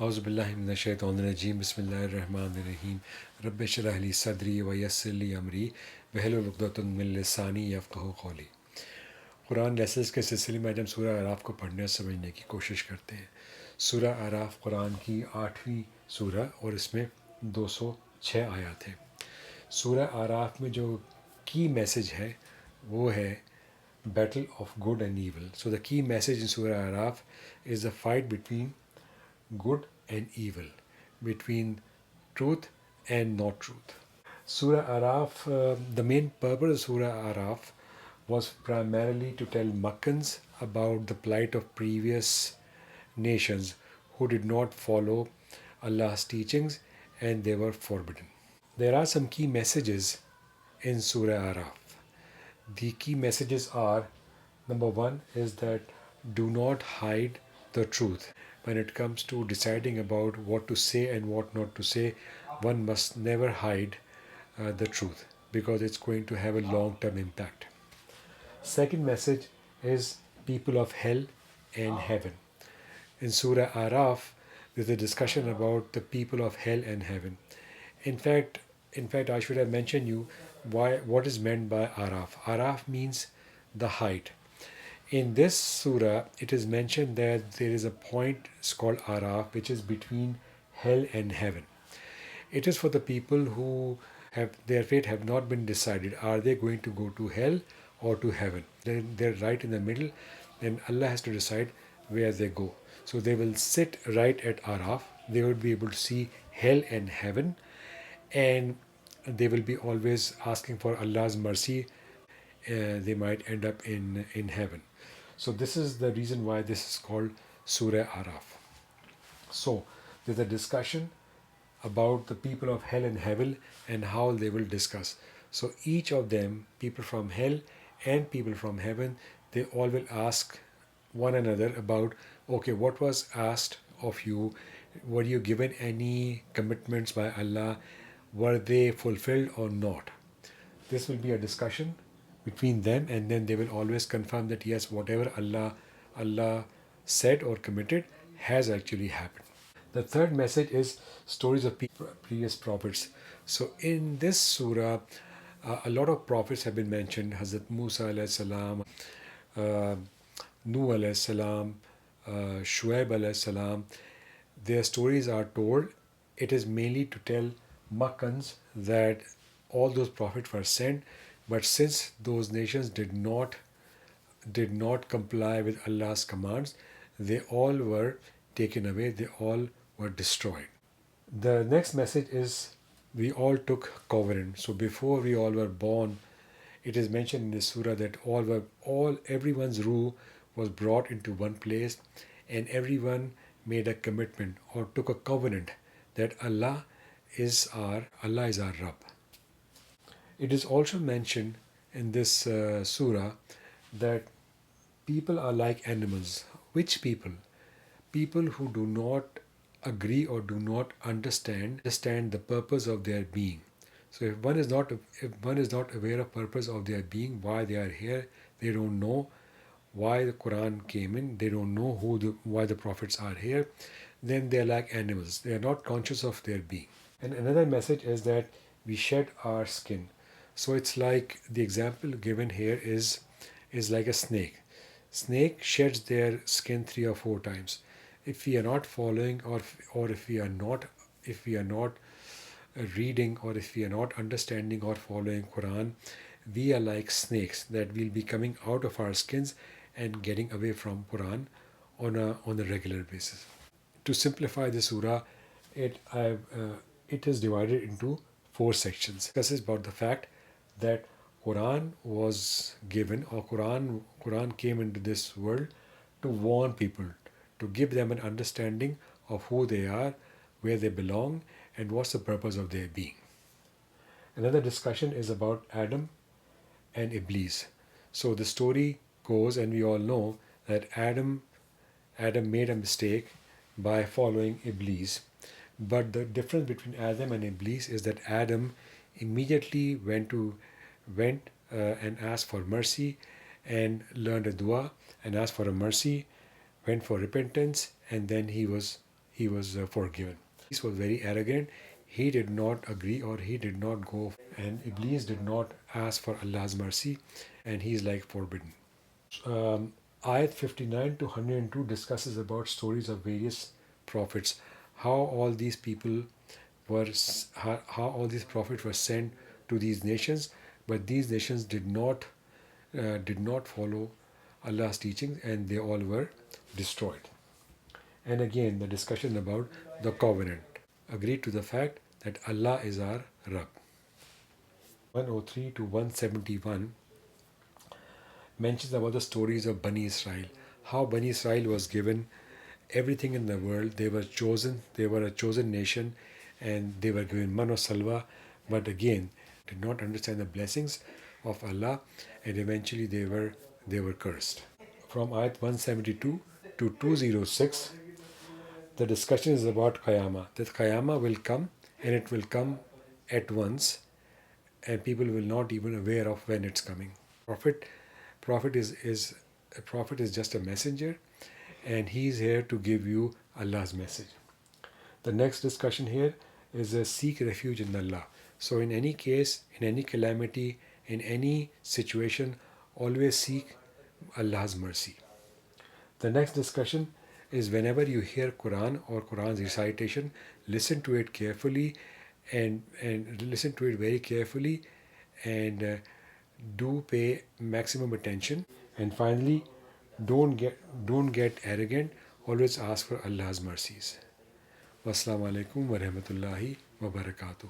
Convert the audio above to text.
أعوذ بالله من الشيطان الرجيم بسم الله الرحمن الرحيم رب اشرح لي صدري ويسر لي أمري واحلل عقدة من لساني يفقهوا قولي. Quran lessons के सिलसिले में आज हम सूरह आराफ को पढ़ने और समझने की कोशिश करते हैं। सूरह आराफ कुरान की 8वीं सूरह और इसमें 206 आयत हैं। सूरह आराफ में जो की मैसेज है वो है battle of good and evil. So the key message in सूरह आराफ is the fight between good and evil, between truth and not truth. Surah Aaraf, the main purpose of Surah Aaraf was primarily to tell Meccans about the plight of previous nations who did not follow Allah's teachings and they were forbidden. There are some key messages in Surah Aaraf. The key messages are: number one is that do not hide the truth. When it comes to deciding about what to say and what not to say, one must never hide the truth because it's going to have a long term impact. Second message is people of hell and heaven. In Surah Aaraf, there's a discussion about the people of hell and heaven. In fact, I should have mentioned you what is meant by Araf. Araf means the height. In this surah, it is mentioned that there is a point called Araf, which is between hell and heaven. It is for the people who have their fate have not been decided. Are they going to go to hell or to heaven? They're right in the middle, and Allah has to decide where they go. So they will sit right at Araf. They will be able to see hell and heaven, and they will be always asking for Allah's mercy. They might end up in heaven. So this is the reason why this is called Surah Aaraf. So there's a discussion about the people of hell and heaven and how they will discuss. So each of them, people from hell and people from heaven, they all will ask one another about, okay, what was asked of you? Were you given any commitments by Allah? Were they fulfilled or not? This will be a discussion between them, and then they will always confirm that yes, whatever Allah said or committed has actually happened. The third message is stories of previous prophets. So in this surah, a lot of prophets have been mentioned: Hazrat Musa alayhi salam, Nuh alayhi salam, Shu'ayb alayhi salam. Their stories are told. It is mainly to tell Makkans that all those prophets were sent, but since those nations did not comply with Allah's commands, they all were taken away, they all were destroyed. The next message is we all took covenant. So before we all were born, it is mentioned in this surah that everyone's ruh was brought into one place, and everyone made a commitment or took a covenant that Allah is our Rabb. It is also mentioned in this surah that people are like animals. Which people? People who do not agree or do not understand the purpose of their being. So if one is not aware of purpose of their being, why they are here, they don't know why the Quran came in, they don't know why the prophets are here, then they are like animals. They are not conscious of their being. And another message is that we shed our skin. So it's like the example given here is like a snake. Snake sheds their skin 3 or 4 times. If we are not following, or if we are not reading, or if we are not understanding or following Quran, we are like snakes that will be coming out of our skins and getting away from Quran on a regular basis. To simplify the surah, it is divided into 4 sections. This is about the fact that Quran was given, or Quran came into this world to warn people, to give them an understanding of who they are, where they belong, and what's the purpose of their being. Another discussion is about Adam and Iblis. So the story goes, and we all know that Adam made a mistake by following Iblis. But the difference between Adam and Iblis is that Adam immediately went and asked for mercy and learned a dua and asked for a mercy, went for repentance, and then he was he was forgiven. Iblis was very arrogant. He did not agree, or he did not go, and Iblis did not ask for Allah's mercy, and he is like forbidden. Ayat 59 to 102 discusses about stories of various prophets, how all these people were, how all these prophets were sent to these nations, but these nations did not follow Allah's teachings, and they all were destroyed. And again, the discussion about the covenant, agreed to the fact that Allah is our Rabb. 103 to 171 mentions about the stories of Bani Israel, how Bani Israel was given everything in the world. They were chosen, they were a chosen nation, and they were given man or salwa, but again did not understand the blessings of Allah, and eventually they were cursed. From ayat 172 to 206, the discussion is about Qiyamah, that Qiyamah will come, and it will come at once, and people will not even aware of when it's coming. Prophet is a prophet is just a messenger, and he is here to give you Allah's message. The next discussion here is seek refuge in Allah. So in any case, in any calamity, in any situation, always seek Allah's mercy. The next discussion is whenever you hear Quran or Quran's recitation, listen to it carefully, and listen to it very carefully, and do pay maximum attention. And finally, don't get arrogant. Always ask for Allah's mercies. Wassalamu alaikum wa rahmatullahi wa barakatuh.